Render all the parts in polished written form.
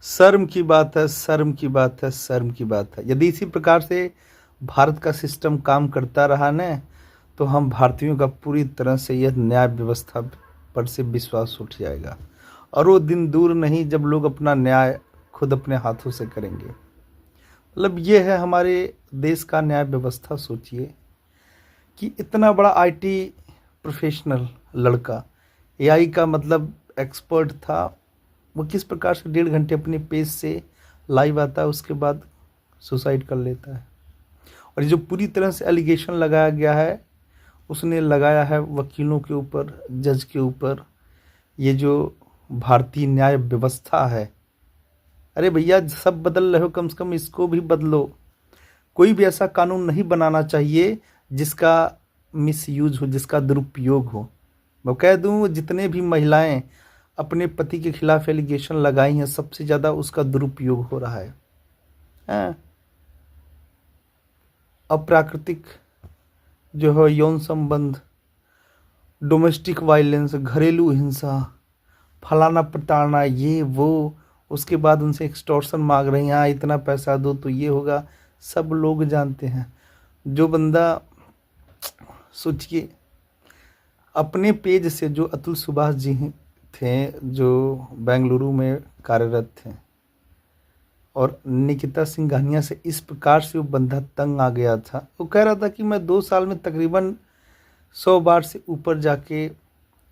शर्म की बात है, शर्म की बात है, शर्म की बात है। यदि इसी प्रकार से भारत का सिस्टम काम करता रहा न, तो हम भारतीयों का पूरी तरह से यह न्याय व्यवस्था पर से विश्वास उठ जाएगा और वो दिन दूर नहीं जब लोग अपना न्याय खुद अपने हाथों से करेंगे। मतलब ये है हमारे देश का न्याय व्यवस्था। सोचिए कि इतना बड़ा आईटी प्रोफेशनल लड़का, एआई का मतलब एक्सपर्ट था, वो किस प्रकार से 1.5 घंटे अपने पेज से लाइव आता है, उसके बाद सुसाइड कर लेता है। और ये जो पूरी तरह से एलिगेशन लगाया गया है, उसने लगाया है वकीलों के ऊपर, जज के ऊपर। ये जो भारतीय न्याय व्यवस्था है, अरे भैया सब बदल रहे हो, कम से कम इसको भी बदलो। कोई भी ऐसा कानून नहीं बनाना चाहिए जिसका मिसयूज हो, जिसका दुरुपयोग हो। मैं कह दूं, जितने भी महिलाएं अपने पति के खिलाफ एलिगेशन लगाई हैं, सबसे ज़्यादा उसका दुरुपयोग हो रहा है। हाँ, अप्राकृतिक जो है यौन संबंध, डोमेस्टिक वायलेंस, घरेलू हिंसा, फलाना पटाना, ये वो, उसके बाद उनसे एक्सटॉर्शन मांग रही हैं, हाँ इतना पैसा दो तो ये होगा। सब लोग जानते हैं। जो बंदा, सोचिए, अपने पेज से जो अतुल सुभाष जी थे, जो बेंगलुरु में कार्यरत थे, और निकिता सिंघानिया से इस प्रकार से वो बंदा तंग आ गया था। वो कह रहा था कि मैं 2 साल में तकरीबन 100 बार से ऊपर जाके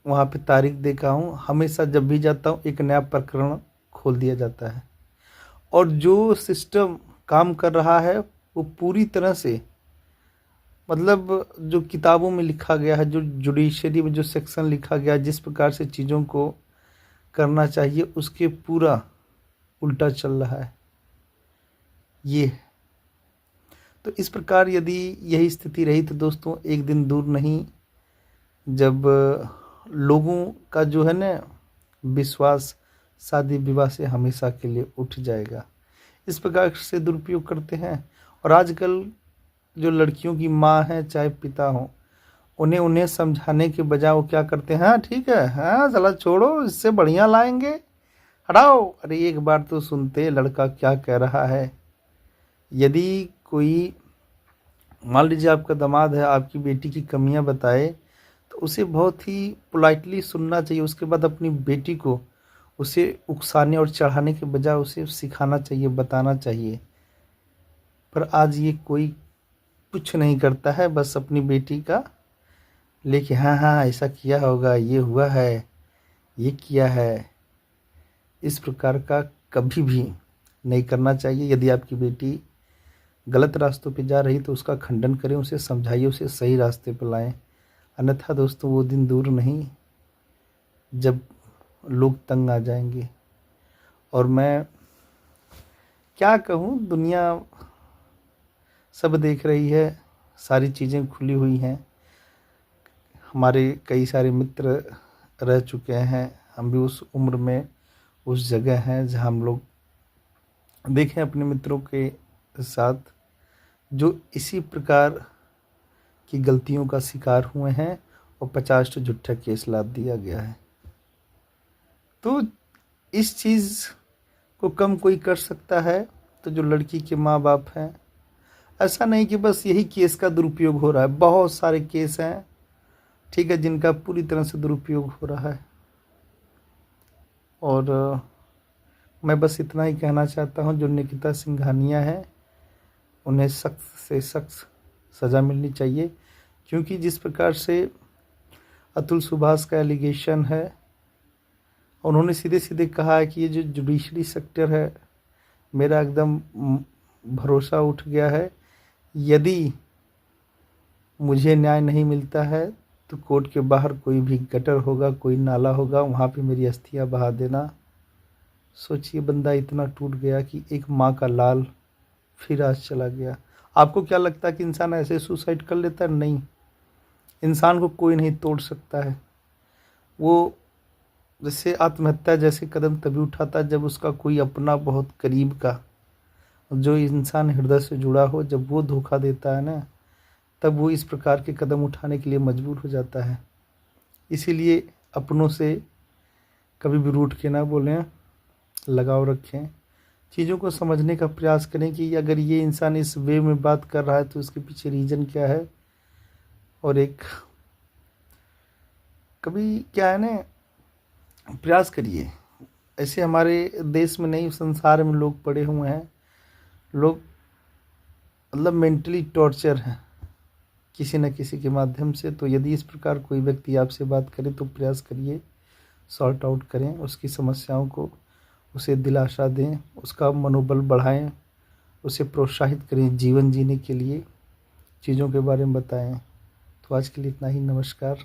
वहाँ पे तारीख देखा हूँ। हमेशा जब भी जाता हूँ एक नया प्रकरण खोल दिया जाता है। और जो सिस्टम काम कर रहा है वो पूरी तरह से, मतलब जो किताबों में लिखा गया है, जो जुडिशरी में जो सेक्शन लिखा गया है, जिस प्रकार से चीज़ों को करना चाहिए उसके पूरा उल्टा चल रहा है। ये तो इस प्रकार यदि यही स्थिति रही तो दोस्तों एक दिन दूर नहीं जब लोगों का जो है ना विश्वास शादी विवाह से हमेशा के लिए उठ जाएगा। इस प्रकार से दुरुपयोग करते हैं। और आजकल जो लड़कियों की माँ है चाहे पिता हो, उन्हें उन्हें समझाने के बजाय वो क्या करते हैं, हाँ ठीक है, हाँ चला छोड़ो, इससे बढ़िया लाएंगे, हटाओ। अरे एक बार तो सुनते लड़का क्या कह रहा है। यदि कोई, मान लीजिए आपका दामाद है, आपकी बेटी की कमियां बताए, तो उसे बहुत ही पोलाइटली सुनना चाहिए। उसके बाद अपनी बेटी को उसे उकसाने और चढ़ाने के बजाय उसे सिखाना चाहिए, बताना चाहिए। पर आज ये कोई कुछ नहीं करता है, बस अपनी बेटी का लेके हाँ हाँ ऐसा किया होगा, ये हुआ है, ये किया है। इस प्रकार का कभी भी नहीं करना चाहिए। यदि आपकी बेटी गलत रास्तों पे जा रही तो उसका खंडन करें, उसे समझाइए, उसे सही रास्ते पर लाएं। अन्यथा दोस्तों वो दिन दूर नहीं जब लोग तंग आ जाएंगे। और मैं क्या कहूँ, दुनिया सब देख रही है, सारी चीज़ें खुली हुई हैं। हमारे कई सारे मित्र रह चुके हैं, हम भी उस उम्र में उस जगह हैं जहाँ हम लोग देखें अपने मित्रों के साथ जो इसी प्रकार की गलतियों का शिकार हुए हैं और 50 झूठा केस लाद दिया गया है। तो इस चीज़ को कम कोई कर सकता है तो जो लड़की के माँ बाप हैं। ऐसा नहीं कि बस यही केस का दुरुपयोग हो रहा है, बहुत सारे केस हैं, ठीक है, जिनका पूरी तरह से दुरुपयोग हो रहा है। और मैं बस इतना ही कहना चाहता हूँ, जो निकिता सिंघानिया है उन्हें सख्त से सख्त सज़ा मिलनी चाहिए। क्योंकि जिस प्रकार से अतुल सुभाष का एलिगेशन है, उन्होंने सीधे सीधे कहा है कि ये जो जुडिशरी सेक्टर है, मेरा एकदम भरोसा उठ गया है। यदि मुझे न्याय नहीं मिलता है तो कोर्ट के बाहर कोई भी गटर होगा, कोई नाला होगा, वहाँ पे मेरी अस्थियाँ बहा देना। सोचिए, बंदा इतना टूट गया कि एक माँ का लाल फिर आज चला गया। आपको क्या लगता है कि इंसान ऐसे सुसाइड कर लेता है? नहीं, इंसान को कोई नहीं तोड़ सकता है। वो जैसे आत्महत्या जैसे कदम तभी उठाता है जब उसका कोई अपना बहुत करीब का, जो इंसान हृदय से जुड़ा हो, जब वो धोखा देता है ना, तब वो इस प्रकार के कदम उठाने के लिए मजबूर हो जाता है। इसीलिए अपनों से कभी भी रूठ के ना बोलें, लगाव रखें। चीज़ों को समझने का प्रयास करें कि अगर ये इंसान इस वे में बात कर रहा है तो उसके पीछे रीज़न क्या है। और एक कभी क्या है ना, प्रयास करिए। ऐसे हमारे देश में नहीं, संसार में लोग पड़े हुए हैं, लोग मतलब मेंटली टॉर्चर हैं किसी न किसी के माध्यम से। तो यदि इस प्रकार कोई व्यक्ति आपसे बात करे तो प्रयास करिए, सॉर्ट आउट करें उसकी समस्याओं को, उसे दिलासा दें, उसका मनोबल बढ़ाएं, उसे प्रोत्साहित करें जीवन जीने के लिए, चीज़ों के बारे में बताएं। तो आज के लिए इतना ही। नमस्कार।